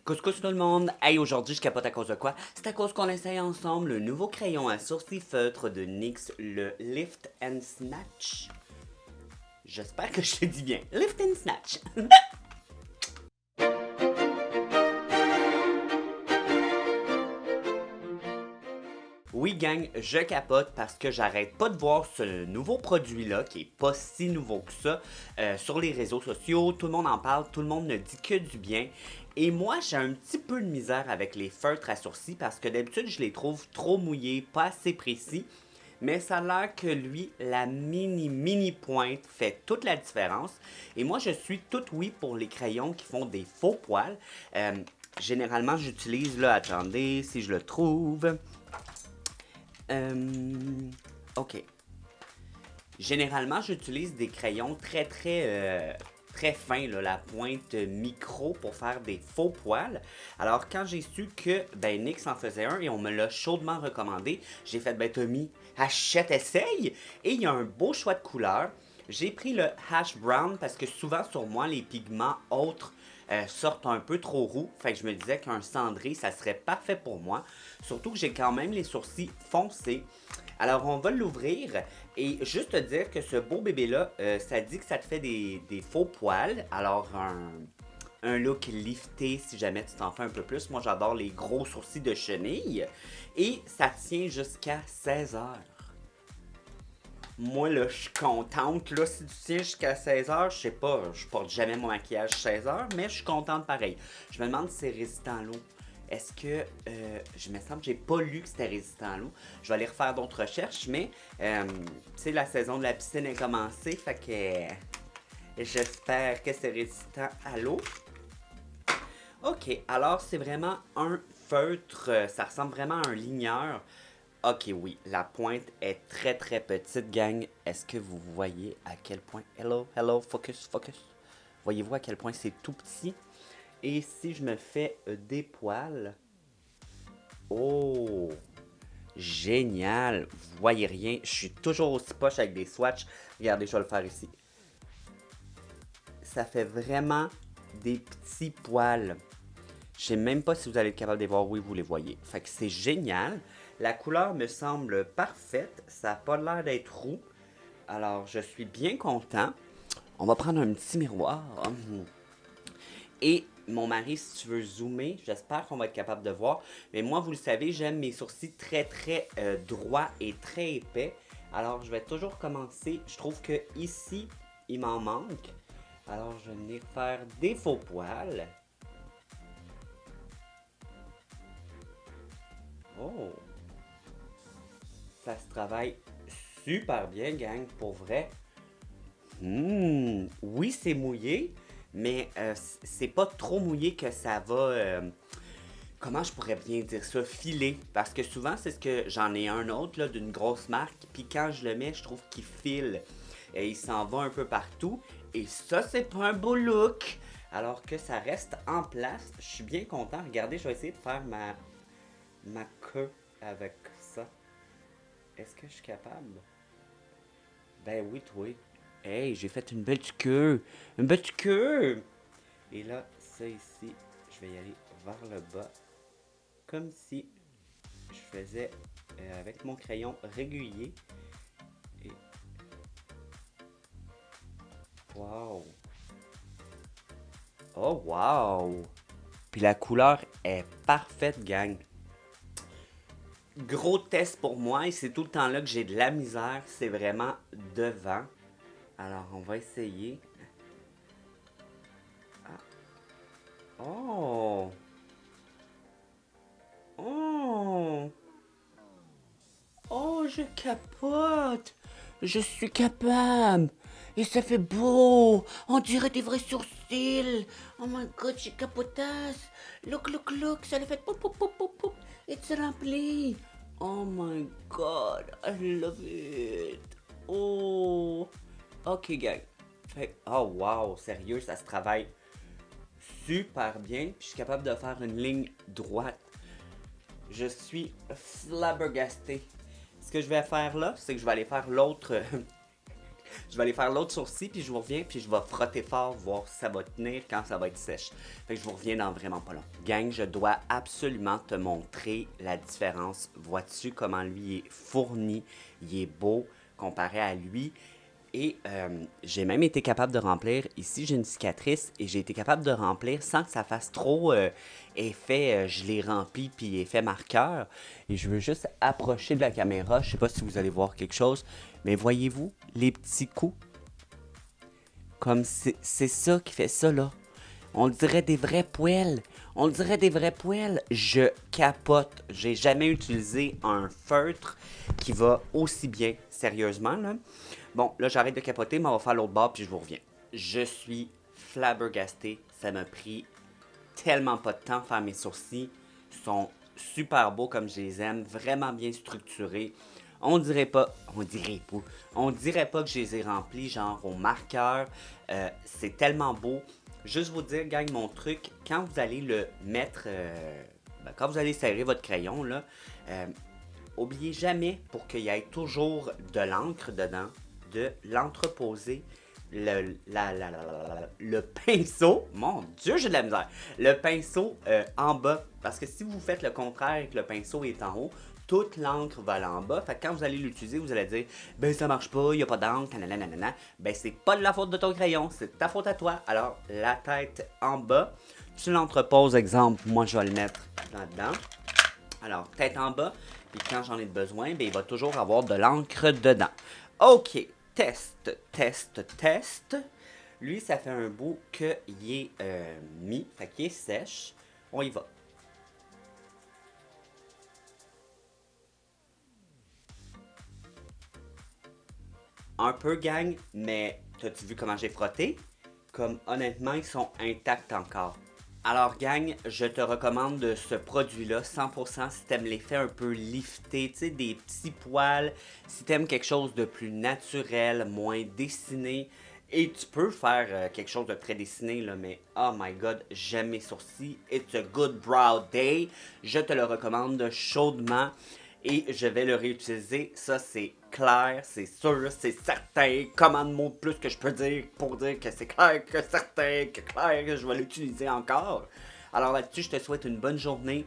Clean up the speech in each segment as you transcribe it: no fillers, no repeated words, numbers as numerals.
Couscous tout le monde! Hey, aujourd'hui je capote à cause de quoi? C'est à cause qu'on essaye ensemble le nouveau crayon à sourcils feutre de NYX, le Lift and Snatch. J'espère que je te dis bien. Lift and Snatch! Oui, gang, je capote parce que j'arrête pas de voir ce nouveau produit-là, qui est pas si nouveau que ça, sur les réseaux sociaux. Tout le monde en parle, tout le monde ne dit que du bien. Et moi, j'ai un petit peu de misère avec les feutres à sourcils parce que d'habitude, je les trouve trop mouillés, pas assez précis. Mais ça a l'air que lui, la mini pointe fait toute la différence. Et moi, je suis tout oui pour les crayons qui font des faux poils. Euh, Généralement, j'utilise, là, attendez, si je le trouve. Ok. Généralement, j'utilise des crayons très fins, là, la pointe micro pour faire des faux poils. Alors, quand j'ai su que ben, NYX en faisait un et on me l'a chaudement recommandé, j'ai fait ben Tommy, achète, essaye! Et il y a un beau choix de couleurs. J'ai pris le hash brown parce que souvent sur moi, les pigments autres sortent un peu trop roux. Fait que je me disais qu'un cendré, ça serait parfait pour moi. Surtout que j'ai quand même les sourcils foncés. Alors, on va l'ouvrir et juste te dire que ce beau bébé-là, ça dit que ça te fait des faux poils. Alors, un look lifté si jamais tu t'en fais un peu plus. Moi, j'adore les gros sourcils de chenille. Et ça tient jusqu'à 16 heures. Moi, là, je suis contente. Là, si tu tiens jusqu'à 16 heures, je sais pas, je porte jamais mon maquillage 16 heures, mais je suis contente pareil. Je me demande si c'est résistant à l'eau. Est-ce que, je me semble que j'ai pas lu que c'était résistant à l'eau. Je vais aller refaire d'autres recherches, mais, tu sais, la saison de la piscine est commencée, fait que j'espère que c'est résistant à l'eau. Ok, alors c'est vraiment un feutre, ça ressemble vraiment à un ligneur. Ok, oui, la pointe est très petite, gang. Est-ce que vous voyez à quel point... Hello, focus. Voyez-vous à quel point c'est tout petit? Et si je me fais des poils... Oh, génial! Vous voyez rien, je suis toujours aussi poche avec des swatchs. Regardez, je vais le faire ici. Ça fait vraiment des petits poils. Je sais même pas si vous allez être capable de les voir. Oui, vous les voyez. Fait que c'est génial. La couleur me semble parfaite. Ça n'a pas l'air d'être roux. Alors, je suis bien content. On va prendre un petit miroir. Et mon mari, si tu veux zoomer, j'espère qu'on va être capable de voir. Mais moi, vous le savez, j'aime mes sourcils très droits et très épais. Alors, je vais toujours commencer. Je trouve que ici, il m'en manque. Alors, je vais venir faire des faux poils. Oh, ça se travaille super bien, gang, pour vrai. Oui, c'est mouillé, mais c'est pas trop mouillé que ça va. Comment je pourrais bien dire ça? Filer. Parce que souvent, c'est ce que j'en ai un autre là, d'une grosse marque, puis quand je le mets, je trouve qu'il file. Et il s'en va un peu partout. Et ça, c'est pas un beau look. Alors que ça reste en place. Je suis bien content. Regardez, je vais essayer de faire ma queue avec ça. Est-ce que je suis capable? Ben oui, toi. Hey, j'ai fait une belle queue. Une belle queue. Et là, ça ici, je vais y aller vers le bas. Comme si je faisais avec mon crayon régulier. Et wow. Oh wow. Puis la couleur est parfaite, gang. Gros test pour moi et c'est tout le temps là que j'ai de la misère. C'est vraiment devant. Alors, on va essayer. Oh! Oh! Oh, je capote! Je suis capable! Et ça fait beau! On dirait des vrais sourcils! Oh my god, j'ai capotasse! Look! Ça le fait poup poup poup poup poup! It's rempli! Oh my god, I love it! Oh! Ok, gang. Oh wow, sérieux, ça se travaille super bien. Puis je suis capable de faire une ligne droite. Je suis flabbergasté. Ce que je vais faire là, c'est que je vais aller faire l'autre Je vais aller faire l'autre sourcil, puis je vous reviens, puis je vais frotter fort, voir si ça va tenir quand ça va être sèche. Fait que je vous reviens dans vraiment pas long. Gang, je dois absolument te montrer la différence. Vois-tu comment lui est fourni, il est beau comparé à lui. Et j'ai même été capable de remplir, ici j'ai une cicatrice, et j'ai été capable de remplir sans que ça fasse trop effet, je l'ai rempli, puis effet marqueur. Et je veux juste approcher de la caméra, je sais pas si vous allez voir quelque chose, mais voyez-vous les petits coups? Comme c'est ça qui fait ça là. On dirait des vrais poêles. On dirait des vrais poêles. Je capote. J'ai jamais utilisé un feutre qui va aussi bien, sérieusement, là. Bon, là, j'arrête de capoter, mais on va faire l'autre bord, puis je vous reviens. Je suis flabbergasté. Ça m'a pris tellement pas de temps faire mes sourcils. Ils sont super beaux comme je les aime, vraiment bien structurés. On dirait pas que je les ai remplis genre au marqueur. C'est tellement beau. Juste vous dire, gang, mon truc, quand vous allez le mettre, quand vous allez serrer votre crayon, là, oubliez jamais, pour qu'il y ait toujours de l'encre dedans, de l'entreposer le pinceau, mon Dieu, j'ai de la misère, le pinceau en bas, parce que si vous faites le contraire et que le pinceau est en haut, toute l'encre va aller en bas. Fait que quand vous allez l'utiliser, vous allez dire ben ça marche pas, il y a pas d'encre, nanana. Ben c'est pas de la faute de ton crayon, c'est de ta faute à toi. Alors la tête en bas, tu l'entreposes, exemple, moi je vais le mettre là-dedans. Alors tête en bas, puis quand j'en ai besoin, ben il va toujours avoir de l'encre dedans. OK, test. Lui, ça fait un bout qu'il est mis, fait qu'il est sèche. On y va. Un peu, gang, mais t'as-tu vu comment j'ai frotté? Comme honnêtement, ils sont intacts encore. Alors, gang, je te recommande ce produit-là 100% si t'aimes l'effet un peu lifté, tu sais, des petits poils, si t'aimes quelque chose de plus naturel, moins dessiné. Et tu peux faire quelque chose de très dessiné, là, mais oh my god, j'aime mes sourcils. It's a good brow day. Je te le recommande chaudement. Et je vais le réutiliser. Ça, c'est clair, c'est sûr, c'est certain. Comment de mots de plus que je peux dire pour dire que c'est clair, que certain, que clair, que je vais l'utiliser encore. Alors là-dessus, je te souhaite une bonne journée.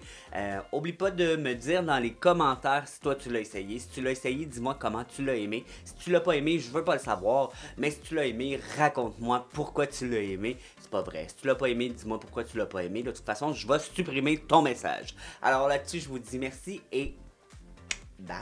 Oublie pas de me dire dans les commentaires si toi tu l'as essayé. Si tu l'as essayé, dis-moi comment tu l'as aimé. Si tu l'as pas aimé, je veux pas le savoir. Mais si tu l'as aimé, raconte-moi pourquoi tu l'as aimé. C'est pas vrai. Si tu l'as pas aimé, dis-moi pourquoi tu l'as pas aimé. De toute façon, je vais supprimer ton message. Alors là-dessus, je vous dis merci et bye.